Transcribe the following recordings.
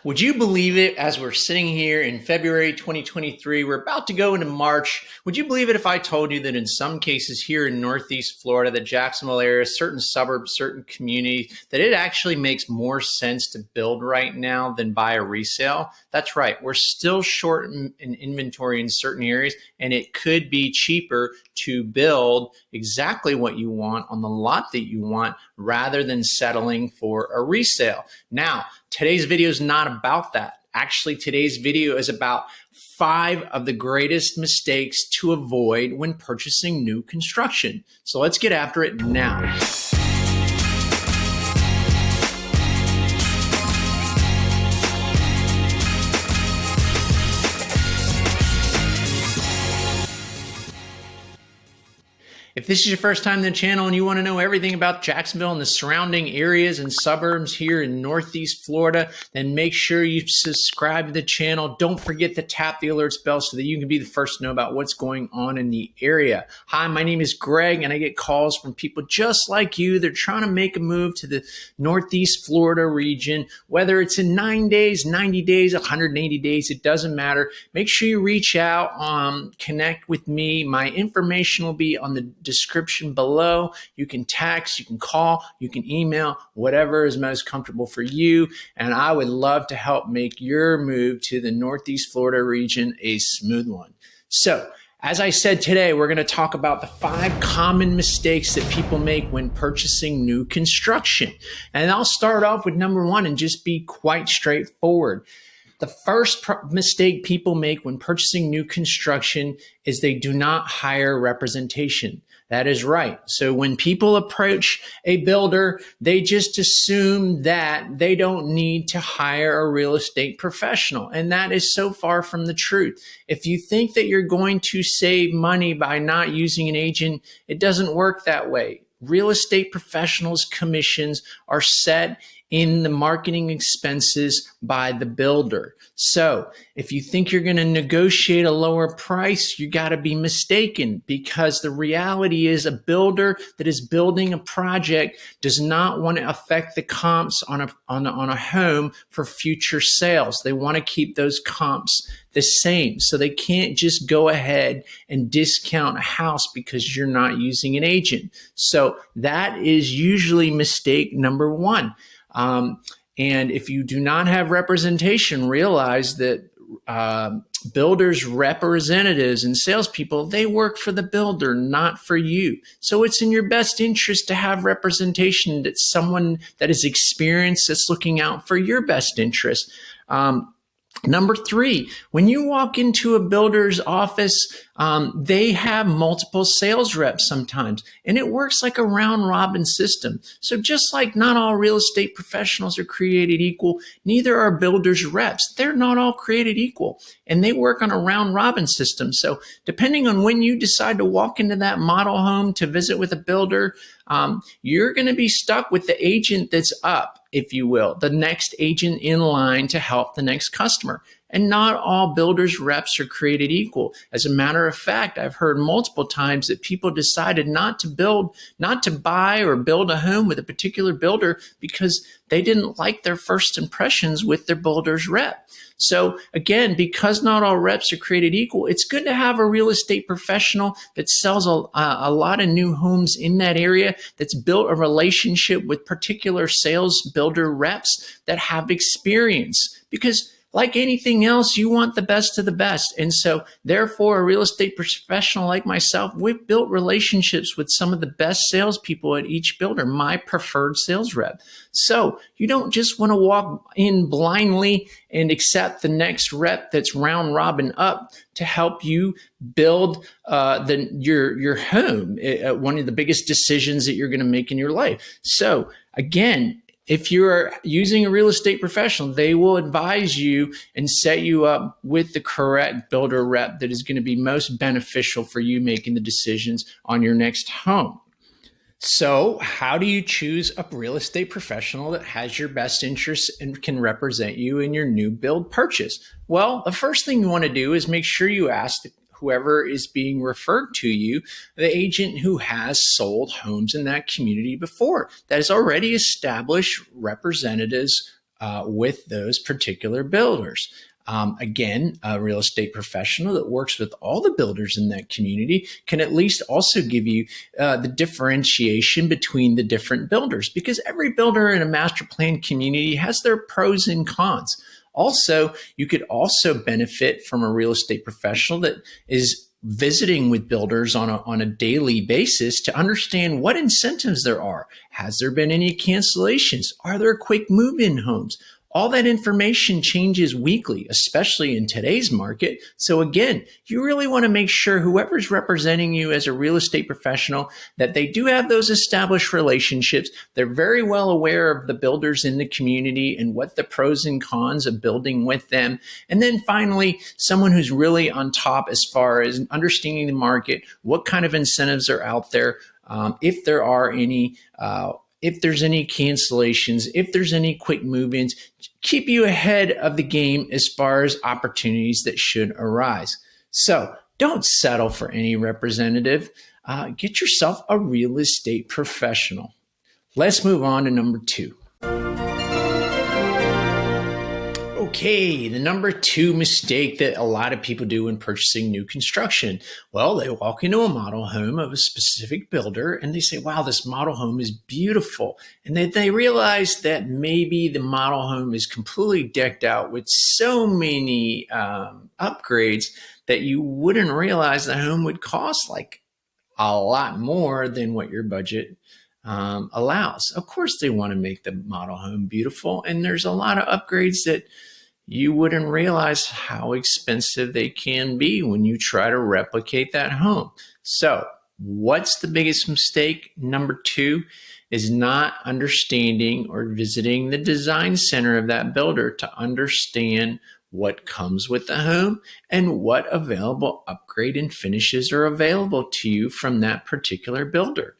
Would you believe it, as we're sitting here in February 2023, we're about to go into March. Would you believe it if I told you that in some cases here in Northeast Florida, the Jacksonville area, certain suburbs, certain communities, that it actually makes more sense to build right now than buy a resale? That's right. We're still short in inventory in certain areas, and it could be cheaper to build exactly what you want on the lot that you want rather than settling for a resale. Now, today's video is not about that. Actually, today's video is about 5 of the greatest mistakes to avoid when purchasing new construction. So let's get after it now. If this is your first time on the channel and you want to know everything about Jacksonville and the surrounding areas and suburbs here in Northeast Florida, then make sure you subscribe to the channel. Don't forget to tap the alerts bell so that you can be the first to know about what's going on in the area. Hi, my name is Greg, and I get calls from people just like you. They're trying to make a move to the Northeast Florida region, whether it's in 9 days, 90 days, 180 days, it doesn't matter. Make sure you reach out, connect with me. My information will be on the description below. You can text, you can call, you can email, whatever is most comfortable for you. And I would love to help make your move to the Northeast Florida region a smooth one. So, as I said today, we're going to talk about the 5 common mistakes that people make when purchasing new construction. And I'll start off with number 1 and just be quite straightforward. The first mistake people make when purchasing new construction is they do not hire representation. That is right. So when people approach a builder, they just assume that they don't need to hire a real estate professional. And that is so far from the truth. If you think that you're going to save money by not using an agent, it doesn't work that way. Real estate professionals' commissions are set in the marketing expenses by the builder. So if you think you're going to negotiate a lower price, you got to be mistaken, because the reality is a builder that is building a project does not want to affect the comps on a home for future sales. They want to keep those comps the same. So they can't just go ahead and discount a house because you're not using an agent. So that is usually mistake number 1. And if you do not have representation, realize that builders' representatives and salespeople, they work for the builder, not for you. So it's in your best interest to have representation, that someone that is experienced, that's looking out for your best interest. Number 3, when you walk into a builder's office, they have multiple sales reps sometimes, and it works like a round robin system. So just like not all real estate professionals are created equal, neither are builders' reps. They're not all created equal, and they work on a round robin system. So depending on when you decide to walk into that model home to visit with a builder, you're going to be stuck with the agent that's up, if you will, the next agent in line to help the next customer. And not all builders' reps are created equal. As a matter of fact, I've heard multiple times that people decided not to buy or build a home with a particular builder because they didn't like their first impressions with their builder's rep. So again, because not all reps are created equal, it's good to have a real estate professional that sells a lot of new homes in that area, that's built a relationship with particular sales builder reps that have experience. Because like anything else, you want the best of the best. And so therefore, a real estate professional like myself, we've built relationships with some of the best salespeople at each builder, my preferred sales rep. So you don't just want to walk in blindly and accept the next rep that's round robin up to help you build your home, one of the biggest decisions that you're going to make in your life. So again, if you're using a real estate professional, they will advise you and set you up with the correct builder rep that is going to be most beneficial for you making the decisions on your next home. So how do you choose a real estate professional that has your best interests and can represent you in your new build purchase? Well, the first thing you want to do is make sure you ask whoever is being referred to you, the agent who has sold homes in that community before, that has already established representatives with those particular builders. Again, a real estate professional that works with all the builders in that community can at least also give you the differentiation between the different builders, because every builder in a master plan community has their pros and cons. Also, you could also benefit from a real estate professional that is visiting with builders on a daily basis to understand what incentives there are. Has there been any cancellations? Are there quick move-in homes? All that information changes weekly, especially in today's market. So again, you really want to make sure whoever's representing you as a real estate professional, that they do have those established relationships. They're very well aware of the builders in the community and what the pros and cons of building with them. And then finally, someone who's really on top as far as understanding the market, what kind of incentives are out there, if there are any, if there's any cancellations, if there's any quick move-ins, keep you ahead of the game as far as opportunities that should arise. So don't settle for any representative. Get yourself a real estate professional. Let's move on to number 2. Okay, the number 2 mistake that a lot of people do when purchasing new construction. Well, they walk into a model home of a specific builder and they say, wow, this model home is beautiful. And then they realize that maybe the model home is completely decked out with so many upgrades that you wouldn't realize the home would cost like a lot more than what your budget allows. Of course, they want to make the model home beautiful, and there's a lot of upgrades that you wouldn't realize how expensive they can be when you try to replicate that home. So what's the biggest mistake? Number 2 is not understanding or visiting the design center of that builder to understand what comes with the home and what available upgrade and finishes are available to you from that particular builder.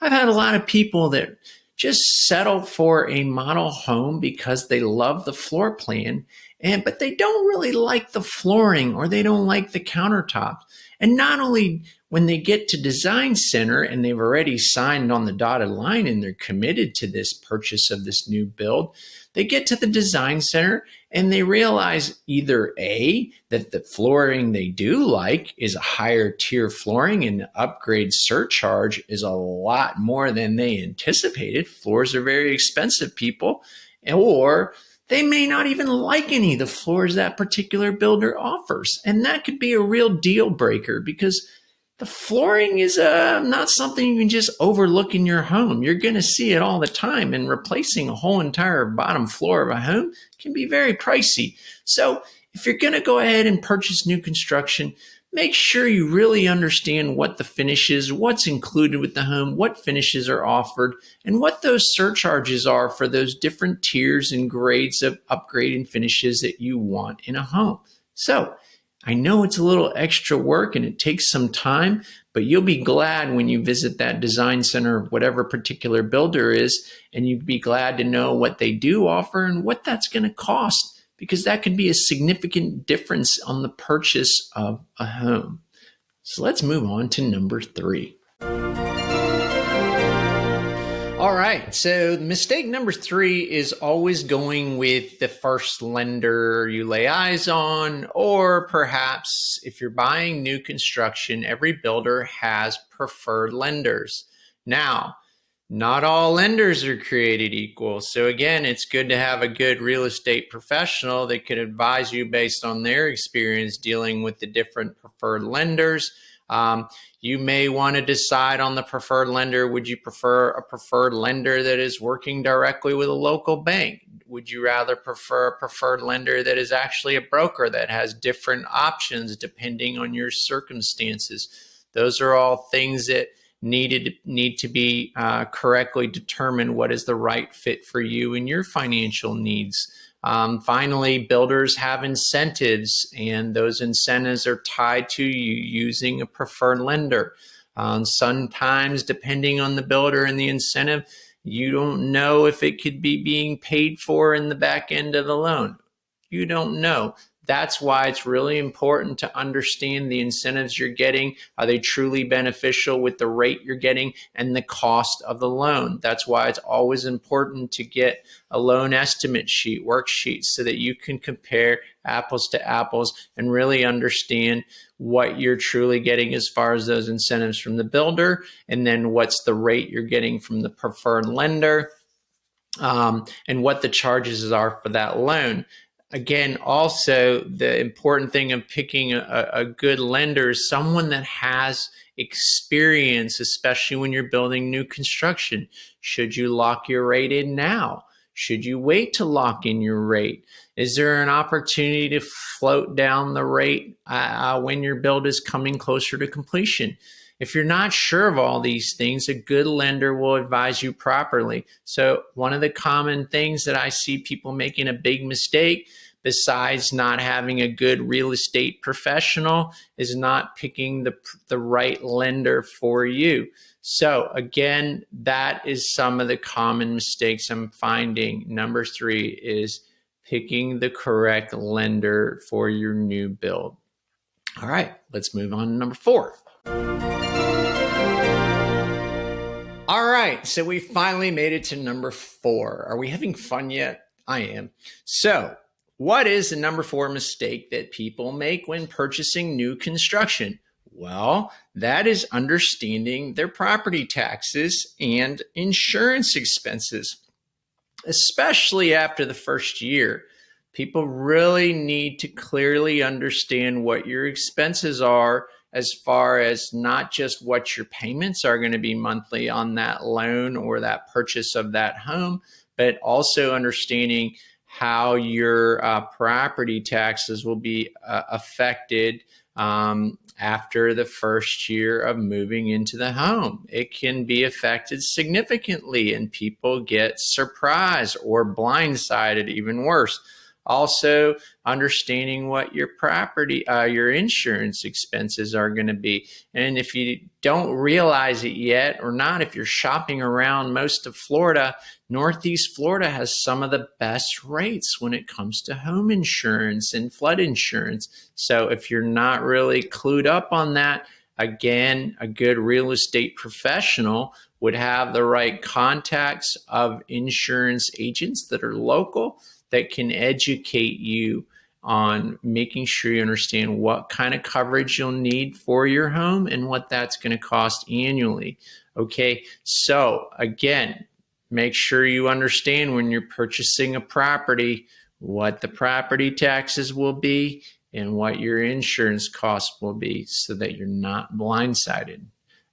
I've had a lot of people that just settle for a model home because they love the floor plan, but they don't really like the flooring or they don't like the countertops. And not only when they get to design center and they've already signed on the dotted line and they're committed to this purchase of this new build, they get to the design center and they realize either A, that the flooring they do like is a higher tier flooring and the upgrade surcharge is a lot more than they anticipated. Floors are very expensive, people. Or they may not even like any of the floors that particular builder offers. And that could be a real deal breaker, because the flooring is not something you can just overlook in your home. You're going to see it all the time, and replacing a whole entire bottom floor of a home can be very pricey. So if you're going to go ahead and purchase new construction, make sure you really understand what the finish is, what's included with the home, what finishes are offered, and what those surcharges are for those different tiers and grades of upgrade and finishes that you want in a home. So I know it's a little extra work and it takes some time, but you'll be glad when you visit that design center, whatever particular builder is, and you'd be glad to know what they do offer and what that's going to cost, because that could be a significant difference on the purchase of a home. So let's move on to number 3. All right, so mistake number 3 is always going with the first lender you lay eyes on, or perhaps if you're buying new construction, every builder has preferred lenders. Now, not all lenders are created equal. So again, it's good to have a good real estate professional that could advise you based on their experience dealing with the different preferred lenders. You may want to decide on the preferred lender. Would you prefer a preferred lender that is working directly with a local bank? Would you rather prefer a preferred lender that is actually a broker that has different options depending on your circumstances? Those are all things that need to be correctly determined what is the right fit for you and your financial needs. Finally, builders have incentives, and those incentives are tied to you using a preferred lender. Sometimes, depending on the builder and the incentive, you don't know if it could be being paid for in the back end of the loan. You don't know. That's why it's really important to understand the incentives you're getting. Are they truly beneficial with the rate you're getting and the cost of the loan? That's why it's always important to get a loan estimate sheet, worksheet, so that you can compare apples to apples and really understand what you're truly getting as far as those incentives from the builder, and then what's the rate you're getting from the preferred lender, and what the charges are for that loan. Again, also, the important thing of picking a good lender is someone that has experience, especially when you're building new construction. Should you lock your rate in now? Should you wait to lock in your rate? Is there an opportunity to float down the rate when your build is coming closer to completion? If you're not sure of all these things, a good lender will advise you properly. So one of the common things that I see people making a big mistake, besides not having a good real estate professional, is not picking the right lender for you. So again, that is some of the common mistakes I'm finding. Number 3 is picking the correct lender for your new build. All right, let's move on to number 4. All right, so we finally made it to number 4. Are we having fun yet? I am. So, what is the number 4 mistake that people make when purchasing new construction? Well, that is understanding their property taxes and insurance expenses, especially after the first year. People really need to clearly understand what your expenses are, as far as not just what your payments are going to be monthly on that loan or that purchase of that home, but also understanding how your property taxes will be affected after the first year of moving into the home. It can be affected significantly, and people get surprised or blindsided, even worse. Also, understanding what your your insurance expenses are going to be. And if you don't realize it yet, or not, if you're shopping around most of Florida, Northeast Florida has some of the best rates when it comes to home insurance and flood insurance. So if you're not really clued up on that, again, a good real estate professional would have the right contacts of insurance agents that are local, that can educate you on making sure you understand what kind of coverage you'll need for your home and what that's going to cost annually. Okay, so again, make sure you understand when you're purchasing a property what the property taxes will be and what your insurance costs will be, so that you're not blindsided.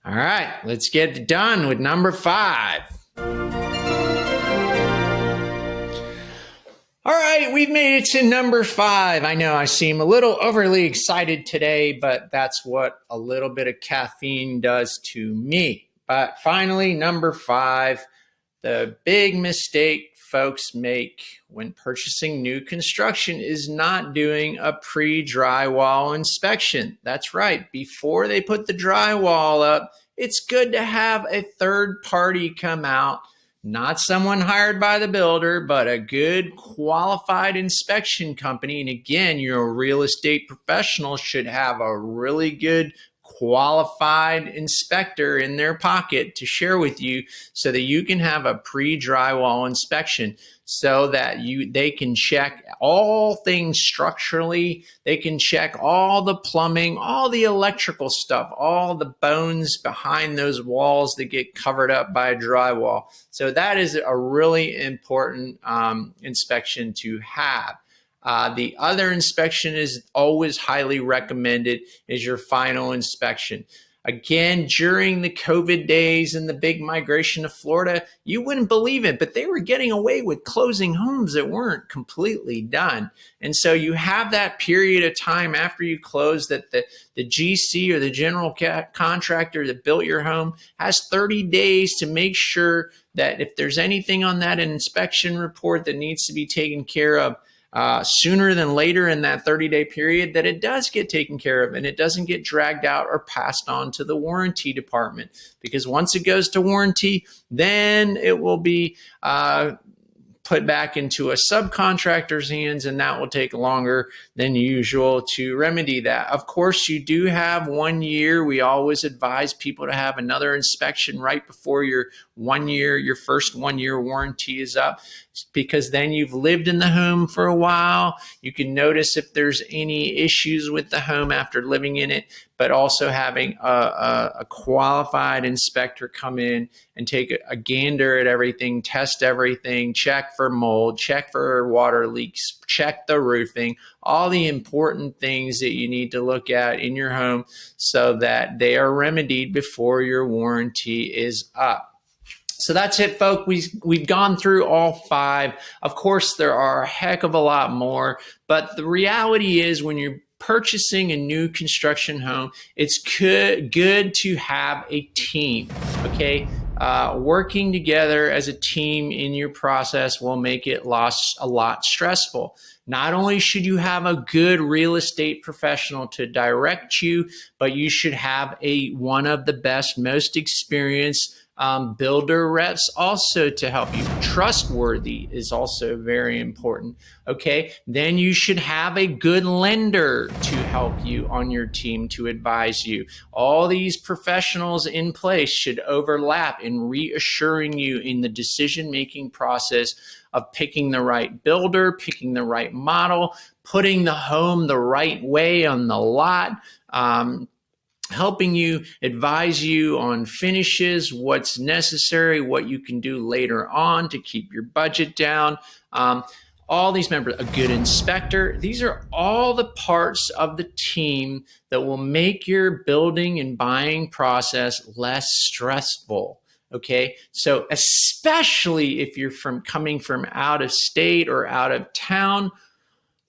All right, let's get done with number 5. All right, we've made it to number 5. I know I seem a little overly excited today, but that's what a little bit of caffeine does to me. But finally, number 5, the big mistake folks make when purchasing new construction is not doing a pre-drywall inspection. That's right. Before they put the drywall up, it's good to have a third party come out. Not someone hired by the builder, but a good qualified inspection company. And again, your real estate professional should have a really good qualified inspector in their pocket to share with you, so that you can have a pre-drywall inspection, so that they can check all things structurally. They can check all the plumbing, all the electrical stuff, all the bones behind those walls that get covered up by drywall. So that is a really important inspection to have. The other inspection is always highly recommended, is your final inspection. Again, during the COVID days and the big migration to Florida, you wouldn't believe it, but they were getting away with closing homes that weren't completely done. And so you have that period of time after you close that the GC or the general contractor that built your home has 30 days to make sure that if there's anything on that inspection report that needs to be taken care of, sooner than later in that 30-day period, that it does get taken care of and it doesn't get dragged out or passed on to the warranty department. Because once it goes to warranty, then it will be put back into a subcontractor's hands, and that will take longer than usual to remedy that. Of course, you do have 1 year. We always advise people to have another inspection right before your first 1 year warranty is up, because then you've lived in the home for a while. You can notice if there's any issues with the home after living in it, but also having a qualified inspector come in and take a gander at everything, test everything, check for mold, check for water leaks, check the roofing, all the important things that you need to look at in your home so that they are remedied before your warranty is up. So that's it, folks. We've gone through all 5. Of course, there are a heck of a lot more, but the reality is when you're purchasing a new construction home, it's good to have a team, okay? Working together as a team in your process will make it a lot stressful. Not only should you have a good real estate professional to direct you, but you should have one of the best, most experienced builder reps also to help you. Trustworthy is also very important. Okay, then you should have a good lender to help you on your team to advise you. All these professionals in place should overlap in reassuring you in the decision-making process of picking the right builder, picking the right model, putting the home the right way on the lot, helping you, advise you on finishes, what's necessary, what you can do later on to keep your budget down. All these members, a good inspector, these are all the parts of the team that will make your building and buying process less stressful. Okay, so especially if you're coming from out of state or out of town,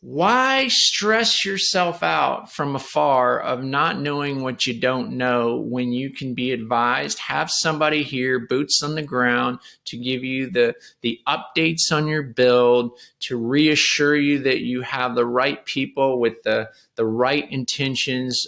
why stress yourself out from afar of not knowing what you don't know when you can be advised? Have somebody here, boots on the ground, to give you the updates on your build, to reassure you that you have the right people with the right intentions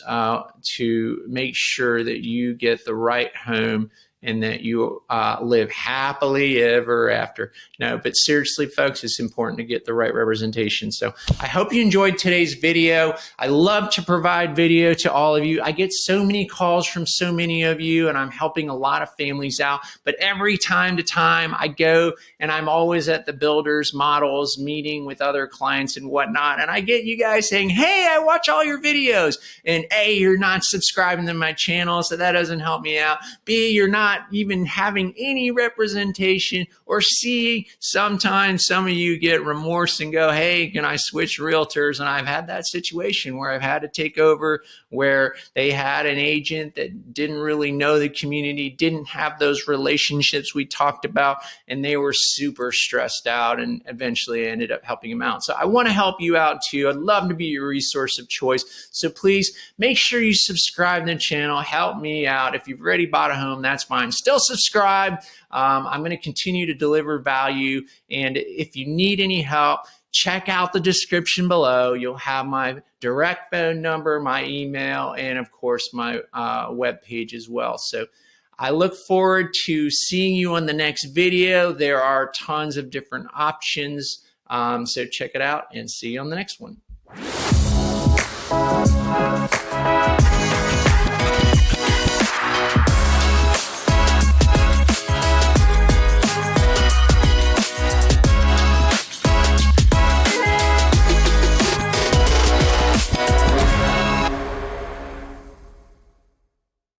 to make sure that you get the right home and that you live happily ever after. No, but seriously, folks, it's important to get the right representation. So I hope you enjoyed today's video. I love to provide video to all of you. I get so many calls from so many of you, and I'm helping a lot of families out. But every time to time I go, and I'm always at the builders, models, meeting with other clients and whatnot, and I get you guys saying, hey, I watch all your videos, and A, you're not subscribing to my channel, so that doesn't help me out. B, you're not even having any representation, or C, sometimes some of you get remorse and go, hey, can I switch realtors? And I've had that situation where I've had to take over, where they had an agent that didn't really know the community, didn't have those relationships we talked about, and they were super stressed out, and eventually I ended up helping them out. So I want to help you out too. I'd love to be your resource of choice. So please make sure you subscribe to the channel. Help me out. If you've already bought a home, that's fine. Still subscribe. I'm going to continue to deliver value. And if you need any help, check out the description below. You'll have my direct phone number, my email, and of course my webpage as well. So I look forward to seeing you on the next video. There are tons of different options. So check it out and see you on the next one.